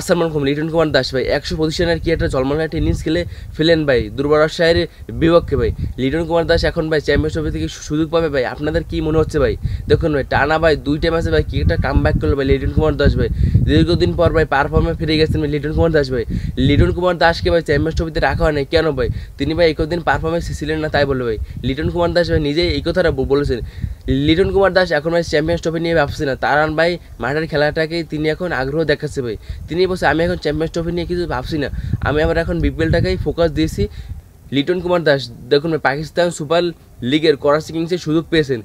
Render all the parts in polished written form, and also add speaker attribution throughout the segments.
Speaker 1: আসসালামু আলাইকুম। লিটন কুমার দাস ভাই 125 রানের কি একটা জলমানো একটা ইনিংস খেলে ফেলেন ভাই দুর্বার রাজশাহীর বিপক্ষে ভাই। লিটন কুমার দাস এখন ভাই চ্যাম্পিয়ন্স ট্রফি থেকে সুযোগ পাবে ভাই, আপনাদের কি মনে হচ্ছে ভাই? দেখুন ভাই টানা ভাই 2টা ম্যাচে ভাই কি একটা কামব্যাক করলো ভাই লিটন কুমার দাস ভাই। দীর্ঘদিন পর ভাই পারফর্মে ফিরে গেছেন ভাই লিটন কুমার দাস ভাই। লিটন কুমার দাসকে ভাই চ্যাম্পিয়ন্স ট্রফিতে রাখা হয় না কেন ভাই? তিনি ভাই একদিন পারফরমেন্স ছিলেন না তাই বললো ভাই। লিটন কুমার দাস ভাই নিজেই এই কথাটা বলেছেন। লিটন কুমার দাস এখন ভাই চ্যাম্পিয়ন্স ট্রফি নিয়ে ভাবছে না, তার ভাই মাঠের খেলাটাকেই তিনি এখন আগ্রহ দেখাচ্ছে ভাই। তিনি বলছে আমি এখন চ্যাম্পিয়ন্স ট্রফি নিয়ে কিছু ভাবছি না, আমি আবার এখন বিপিএলটাকেই ফোকাস দিয়েছি। লিটন কুমার দাস দেখুন পাকিস্তান সুপার লিগের করাচি কিংসের সুযোগ পেয়েছেন,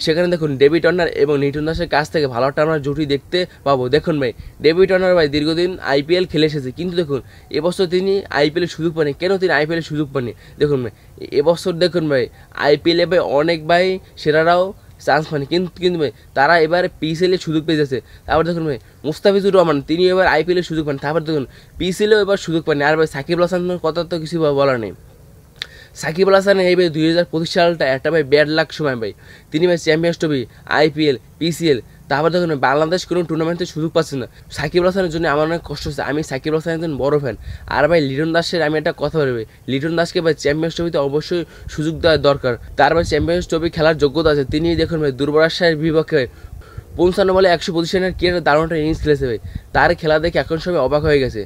Speaker 1: সেখানে দেখুন ডেভিড টার্নার এবং লিটন দাসের কাছ থেকে ভালো টার্নার জুটি দেখতে পাবো। দেখুন ভাই ডেভিড টার্নার ভাই দীর্ঘদিন আইপিএল খেলে এসেছে, কিন্তু দেখুন এবছর তিনি আইপিএলের সুযোগ পাননি। কেন তিনি আইপিএলের সুযোগ পাননি? দেখুন ভাই এবছর দেখুন ভাই আইপিএলে ভাই অনেক ভাই সেরারাও চান্স পায়নি, কিন্তু ভাই তারা এবার পিসিএলে সুযোগ পেয়ে যাচ্ছে। তারপর দেখুন ভাই মুস্তাফিজুর রহমান তিনি এবার আইপিএলে সুযোগ পান, তারপর দেখুন পিসিএলেও এবার সুযোগ পাননি। আর ভাই সাকিব আল হাসানের কথা তো কিছু বলার নেই। সাকিব আল হাসান এই ভাই 2025 সালটা একটা ভাই ব্যাড লাক সময় ভাই, তিনি ভাই চ্যাম্পিয়ন্স ট্রফি, আইপিএল, পিসিএল, তারপর দেখুন বাংলাদেশ কোনো টুর্নামেন্টে সুযোগ পাচ্ছে না। সাকিব আল হাসানের জন্য আমার অনেক কষ্ট হচ্ছে, আমি সাকিব আল হাসানের একজন বড় ফ্যান। আর ভাই লিটন দাসের আমি একটা কথা বলবো, লিটন দাসকে ভাই চ্যাম্পিয়ন্স ট্রফিতে অবশ্যই সুযোগ দেওয়া দরকার। তার ভাই চ্যাম্পিয়ন্স ট্রফি খেলার যোগ্যতা আছে। তিনি দেখুন ভাই দুর্বার রাজশাহীর বিপক্ষে 55 বলে 125 রানের কি একটা দারুণ একটা ইনিংস খেলেছে ভাই। তার খেলা দেখে এখন সবাই অবাক হয়ে গেছে।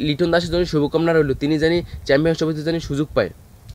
Speaker 1: লিটন দাসের জন্য শুভকামনা রইল, তিনি জানি চ্যাম্পিয়ন্স ট্রফিতে জানি সুযোগ পায়।